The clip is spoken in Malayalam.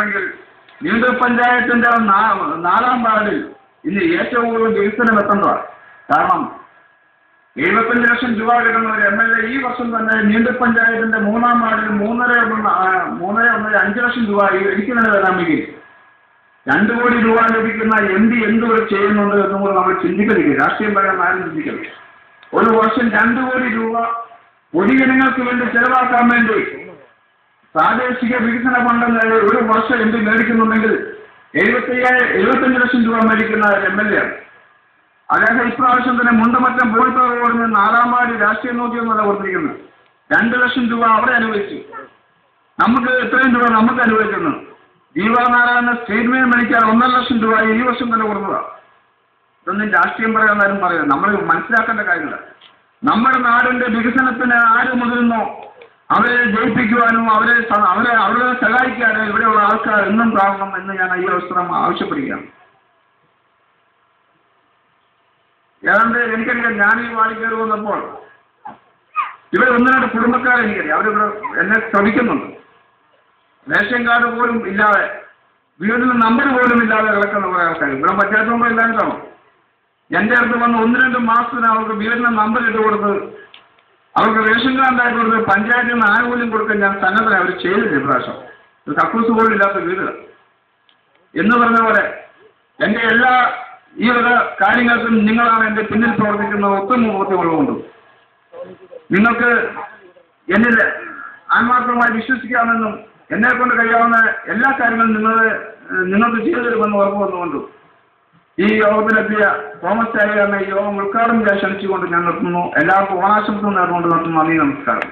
നോക്കുകയാണെങ്കിൽ നീണ്ടൂർ പഞ്ചായത്തിന്റെ 4-ാം വാർഡിൽ ഇന്ന് ഏറ്റവും കൂടുതൽ വികസനം എത്തേണ്ടതാണ്. കാരണം 75 ലക്ഷം രൂപ കിട്ടുന്ന ഒരു MLA ഈ വർഷം തന്നെ നീണ്ടൂർ പഞ്ചായത്തിന്റെ 3-ാം വാർഡിൽ 5 ലക്ഷം രൂപ എനിക്ക് തന്നെ തരാമെങ്കിൽ 2 കോടി രൂപ ലഭിക്കുന്ന MP എന്തുകൂടെ ചെയ്യുന്നുണ്ട് എന്നും കൂടെ നമ്മൾ ചിന്തിക്കലില്ല. രാഷ്ട്രീയം പറയാൻ ആരും ചിന്തിക്കരുത്. ഒരു വർഷം 2 കോടി രൂപ പൊതുജനങ്ങൾക്ക് വേണ്ടി ചെലവാക്കാൻ വേണ്ടി പ്രാദേശിക വികസന ഫണ്ടെന്ന് ഒരു വർഷം MP മേടിക്കുന്നുണ്ടെങ്കിൽ 75 ലക്ഷം രൂപ മേടിക്കുന്ന MLA ആണ്. അദ്ദേഹം ഇപ്രാവശ്യം തന്നെ മുണ്ടമറ്റം പോയിട്ടോർ റോഡിന് 4-ാം വാർഡ് രാഷ്ട്രീയ നോക്കിയൊന്നല്ല കൊടുത്തിരിക്കുന്നത്. 2 ലക്ഷം രൂപ അവിടെ അനുവദിച്ചു. നമുക്ക് എത്രയും രൂപ നമുക്ക് അനുവദിക്കുന്നു. ജീവനാരായണ സ്റ്റേറ്റ്മെന്റ് മേടിക്കാൻ 1.5 ലക്ഷം രൂപ ഈ വർഷം തന്നെ കൊടുത്തതാണ്. ഇതൊന്നും രാഷ്ട്രീയം പറയാൻ പറയുന്നത് നമ്മൾ മനസ്സിലാക്കേണ്ട കാര്യങ്ങളാണ്. നമ്മുടെ നാടിന്റെ വികസനത്തിന് ആര് മുതിരുന്നോ അവരെ ജയിപ്പിക്കുവാനും അവരെ സഹായിക്കാനും ഇവിടെയുള്ള ആൾക്കാർ എന്നും കാണണം എന്ന് ഞാൻ ഈ അവസരം ആവശ്യപ്പെടുകയാണ്. ഏതാണ്ട് എനിക്കറിയാം, ഞാൻ ഈ വാർഡിൽ കയറി വന്നപ്പോൾ ഇവിടെ 1-2 കുടുംബക്കാരെ എനിക്കറിയാം. അവരിവിടെ എന്നെ ശ്രമിക്കുന്നുണ്ട്. റേഷൻ കാർഡ് പോലും ഇല്ലാതെ, വീടിന് നമ്പർ പോലും ഇല്ലാതെ കിടക്കുന്ന കുറേ ആൾക്കാർ ഇവിടെ പഞ്ചായത്ത് മെമ്പർ ഇല്ലാതെ കാണും. എൻ്റെ അടുത്ത് വന്ന് 1-2 മാസത്തിന് അവർക്ക് വീടിന് നമ്പർ ഇട്ട് കൊടുത്ത് അവർക്ക് റേഷൻ കാർഡായി കൊടുത്ത് പഞ്ചായത്തിൽ നിന്ന് ആനുകൂല്യം കൊടുക്കാൻ ഞാൻ സന്നദ്ധത അവർ ചെയ്തില്ല. ഇപ്രാവശ്യം ഒരു കക്കൂസ് പോലും ഇല്ലാത്ത വീടുകൾ എന്ന് പറഞ്ഞ പോലെ എൻ്റെ എല്ലാ ഈ വക കാര്യങ്ങൾക്കും നിങ്ങളാണ് എൻ്റെ പിന്നിൽ പ്രവർത്തിക്കുന്ന ഒത്തുമുഖത്തുള്ളതുകൊണ്ട് നിങ്ങൾക്ക് എന്നിൽ ആത്മാർത്ഥമായി വിശ്വസിക്കാമെന്നും എന്നെക്കൊണ്ട് കഴിയാവുന്ന എല്ലാ കാര്യങ്ങളും നിങ്ങൾക്ക് ചെയ്തു തരുമെന്ന് ഉറപ്പ് വന്നുകൊണ്ടും ഈ യോഗത്തിലെത്തിയ തോമസ് ചാരിയാറിനെ ഈ യോഗം ഉദ്ഘാടനം ചെയ്യാൻ ക്ഷണിച്ചുകൊണ്ട് ഞാൻ നിർത്തുന്നു. എല്ലാവർക്കും ഓണാശംസ നേർന്നുകൊണ്ട് നിർത്തുന്നു. നന്ദി, നമസ്കാരം.